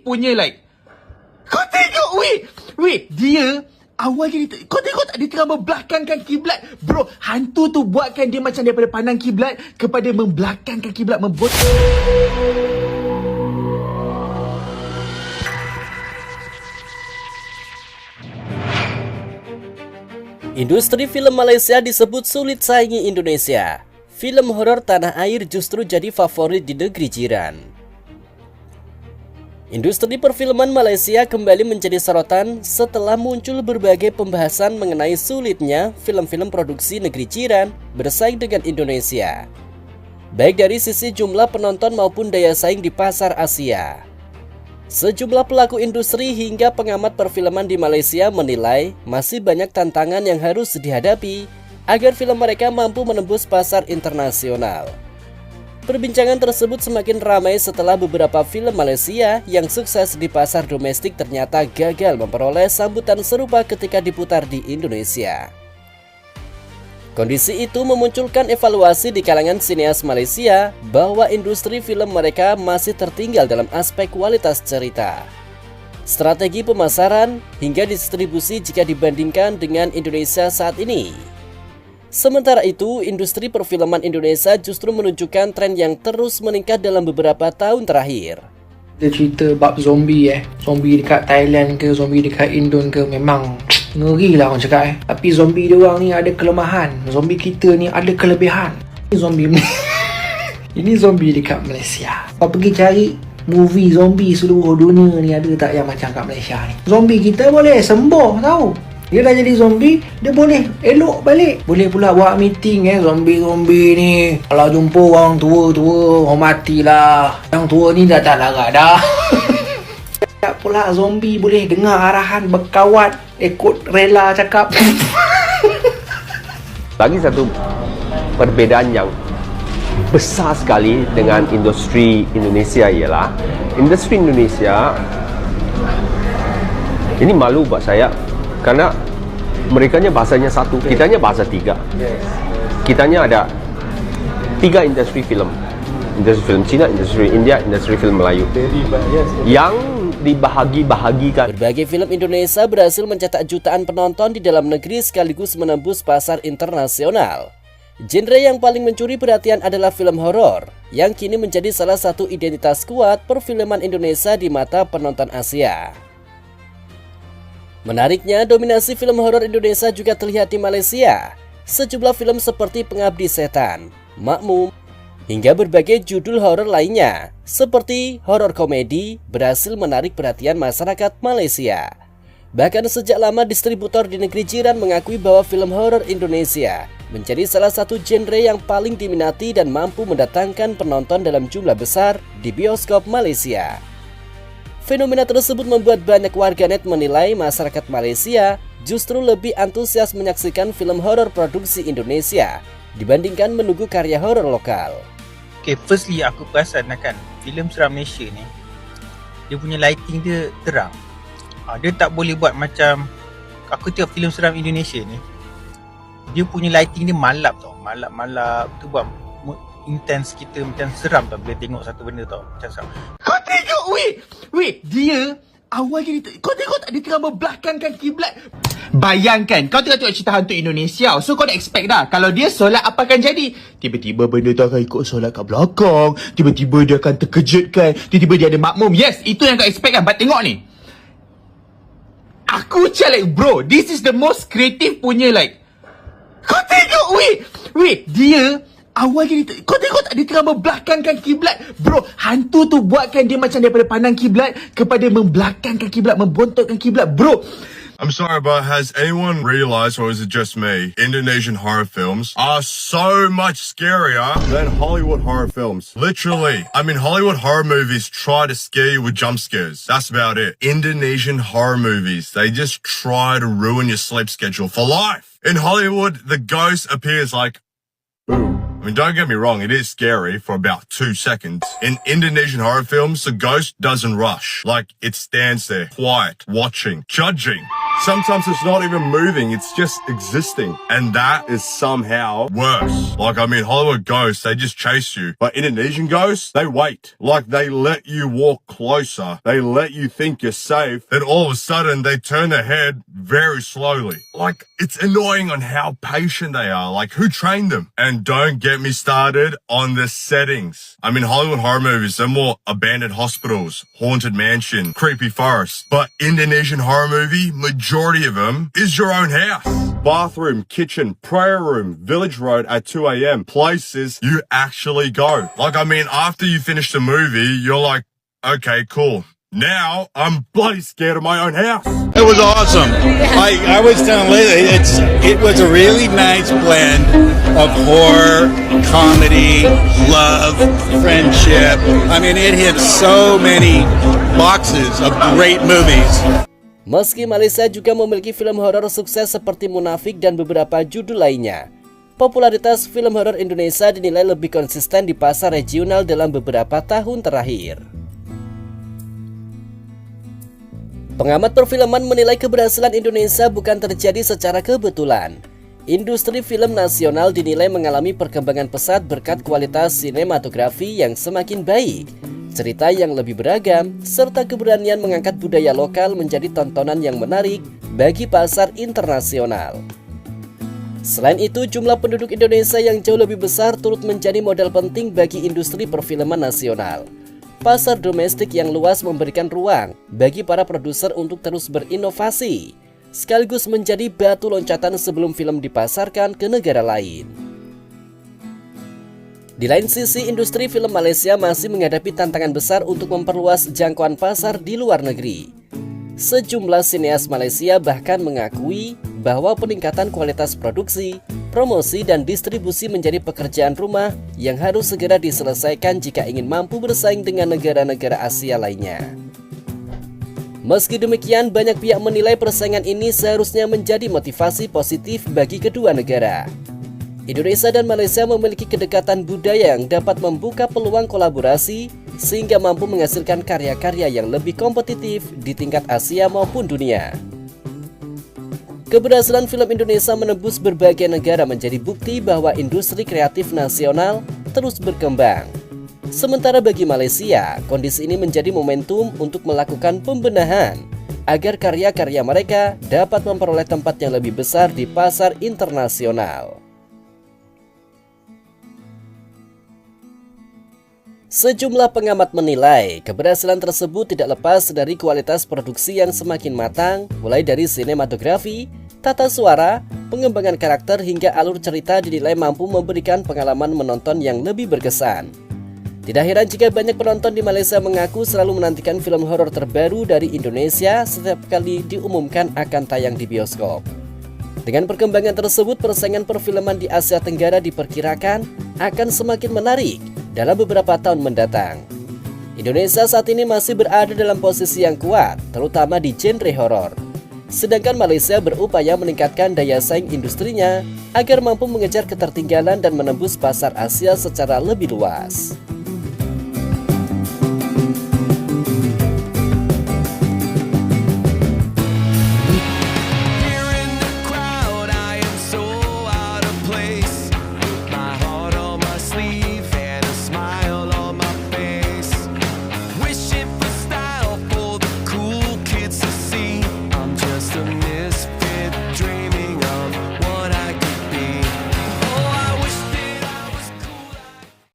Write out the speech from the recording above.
Punya like, kau tengok wait dia awal jadi kau tengok tak dia tengah membelakangkan kiblat. Bro, hantu tu buatkan dia macam daripada pandang kiblat kepada membelakangkan kiblat, Industri film Malaysia disebut sulit saingi Indonesia. Film horor tanah air justru jadi favorit di negeri jiran. Industri perfilman Malaysia kembali menjadi sorotan setelah muncul berbagai pembahasan mengenai sulitnya film-film produksi negeri jiran bersaing dengan Indonesia, baik dari sisi jumlah penonton maupun daya saing di pasar Asia. Sejumlah pelaku industri hingga pengamat perfilman di Malaysia menilai masih banyak tantangan yang harus dihadapi agar film mereka mampu menembus pasar internasional. Perbincangan tersebut semakin ramai setelah beberapa film Malaysia yang sukses di pasar domestik ternyata gagal memperoleh sambutan serupa ketika diputar di Indonesia. Kondisi itu memunculkan evaluasi di kalangan sineas Malaysia bahwa industri film mereka masih tertinggal dalam aspek kualitas cerita, strategi pemasaran, hingga distribusi jika dibandingkan dengan Indonesia saat ini. Sementara itu, industri perfilman Indonesia justru menunjukkan tren yang terus meningkat dalam beberapa tahun terakhir. Dia cerita bab zombie zombie dekat Thailand ke, zombie dekat Indon ke, memang ngeri lah orang cakap Tapi zombie dia orang ni ada kelemahan, zombie kita ni ada kelebihan. Ini zombie ini zombie dekat Malaysia. Kau pergi cari movie zombie seluruh dunia ni, ada tak yang macam kat Malaysia ni? Zombie kita boleh sembuh tau. Dia dah jadi zombie, dia boleh elok balik. Boleh pula buat meeting zombie-zombie ni. Kalau jumpa orang tua-tua, hormatilah. Yang tua ni dah tak larat dah. Tak pula zombie boleh dengar arahan, berkawat, ikut rela cakap. Lagi satu perbezaan yang besar sekali dengan industri Indonesia ialah industri Indonesia ini malu buat saya kerana merekanya bahasanya satu, kitanya bahasa tiga. Kitanya ada tiga industri film. Industri film Cina, industri India, industri film Melayu yang dibahagi-bahagikan. Berbagai film Indonesia berhasil mencetak jutaan penonton di dalam negeri sekaligus menembus pasar internasional. Genre yang paling mencuri perhatian adalah film horor, yang kini menjadi salah satu identitas kuat perfilman Indonesia di mata penonton Asia. Menariknya, dominasi film horor Indonesia juga terlihat di Malaysia. Sejumlah film seperti Pengabdi Setan, Makmum, hingga berbagai judul horor lainnya, seperti horor komedi, berhasil menarik perhatian masyarakat Malaysia. Bahkan sejak lama distributor di negeri jiran mengakui bahwa film horor Indonesia menjadi salah satu genre yang paling diminati dan mampu mendatangkan penonton dalam jumlah besar di bioskop Malaysia. Fenomena tersebut membuat banyak warganet menilai masyarakat Malaysia justru lebih antusias menyaksikan film horor produksi Indonesia dibandingkan menunggu karya horor lokal. Okay, firstly aku perasan kan, filem seram Malaysia ni dia punya lighting dia terang. Dia tak boleh buat macam aku tengok filem seram Indonesia ni, dia punya lighting dia malap tau, malap tu buat intense kita macam seram tau bila tengok satu benda tau, macam seram. Kau tengok wait dia awal jadi kau tengok tak dia tengah membelakangkan kiblat. Bayangkan kau tengok cerita hantu Indonesia, so kau dah expect dah kalau dia solat apa akan jadi. Tiba-tiba benda tu akan ikut solat kat belakang, tiba-tiba dia akan terkejutkan, tiba-tiba dia ada makmum. Yes, itu yang kau expect kan. But tengok ni, aku macam like bro, this is the most creative punya like. Kau tengok wait dia awal jadi kau tengok tak dia tengah membelakangkan kiblat. Bro, hantu tu buatkan dia macam daripada pandang kiblat kepada membelakangkan kiblat, membontokkan kiblat. Bro, I'm sorry, but has anyone realized, or is it just me, Indonesian horror films are so much scarier than Hollywood horror films. Literally. I mean, Hollywood horror movies try to scare you with jump scares. That's about it. Indonesian horror movies, they just try to ruin your sleep schedule for life. In Hollywood, the ghost appears like, boom. I mean, don't get me wrong, it is scary for about 2 seconds. In Indonesian horror films, the ghost doesn't rush. Like, it stands there, quiet, watching, judging, Sometimes it's not even moving, it's just existing. And that is somehow worse. Like, I mean, Hollywood ghosts, they just chase you. But Indonesian ghosts, they wait. Like, they let you walk closer. They let you think you're safe. Then all of a sudden, they turn their head very slowly. Like, it's annoying on how patient they are. Like, who trained them? And don't get me started on the settings. I mean, Hollywood horror movies, they're more abandoned hospitals, haunted mansion, creepy forest. But Indonesian horror movie, majority of them is your own house. Bathroom, kitchen, prayer room, village road at 2 a.m. Places you actually go. Like, I mean, after you finish the movie, you're like, okay, cool. Now I'm bloody scared of my own house. It was awesome. I was telling Layla, it was a really nice blend of horror, comedy, love, friendship. I mean, it hit so many boxes of great movies. Meski Malaysia juga memiliki film horor sukses seperti Munafik dan beberapa judul lainnya, popularitas film horor Indonesia dinilai lebih konsisten di pasar regional dalam beberapa tahun terakhir. Pengamat perfilman menilai keberhasilan Indonesia bukan terjadi secara kebetulan. Industri film nasional dinilai mengalami perkembangan pesat berkat kualitas sinematografi yang semakin baik, cerita yang lebih beragam, serta keberanian mengangkat budaya lokal menjadi tontonan yang menarik bagi pasar internasional. Selain itu, jumlah penduduk Indonesia yang jauh lebih besar turut menjadi modal penting bagi industri perfilman nasional. Pasar domestik yang luas memberikan ruang bagi para produser untuk terus berinovasi, sekaligus menjadi batu loncatan sebelum film dipasarkan ke negara lain. Di lain sisi, industri film Malaysia masih menghadapi tantangan besar untuk memperluas jangkauan pasar di luar negeri. Sejumlah sineas Malaysia bahkan mengakui bahwa peningkatan kualitas produksi, promosi, dan distribusi menjadi pekerjaan rumah yang harus segera diselesaikan jika ingin mampu bersaing dengan negara-negara Asia lainnya. Meski demikian, banyak pihak menilai persaingan ini seharusnya menjadi motivasi positif bagi kedua negara. Indonesia dan Malaysia memiliki kedekatan budaya yang dapat membuka peluang kolaborasi sehingga mampu menghasilkan karya-karya yang lebih kompetitif di tingkat Asia maupun dunia. Keberhasilan film Indonesia menembus berbagai negara menjadi bukti bahwa industri kreatif nasional terus berkembang. Sementara bagi Malaysia, kondisi ini menjadi momentum untuk melakukan pembenahan agar karya-karya mereka dapat memperoleh tempat yang lebih besar di pasar internasional. Sejumlah pengamat menilai keberhasilan tersebut tidak lepas dari kualitas produksi yang semakin matang, mulai dari sinematografi, tata suara, pengembangan karakter hingga alur cerita dinilai mampu memberikan pengalaman menonton yang lebih berkesan. Tidak heran jika banyak penonton di Malaysia mengaku selalu menantikan film horor terbaru dari Indonesia setiap kali diumumkan akan tayang di bioskop. Dengan perkembangan tersebut, persaingan perfilman di Asia Tenggara diperkirakan akan semakin menarik dalam beberapa tahun mendatang. Indonesia saat ini masih berada dalam posisi yang kuat, terutama di genre horor. Sedangkan Malaysia berupaya meningkatkan daya saing industrinya agar mampu mengejar ketertinggalan dan menembus pasar Asia secara lebih luas.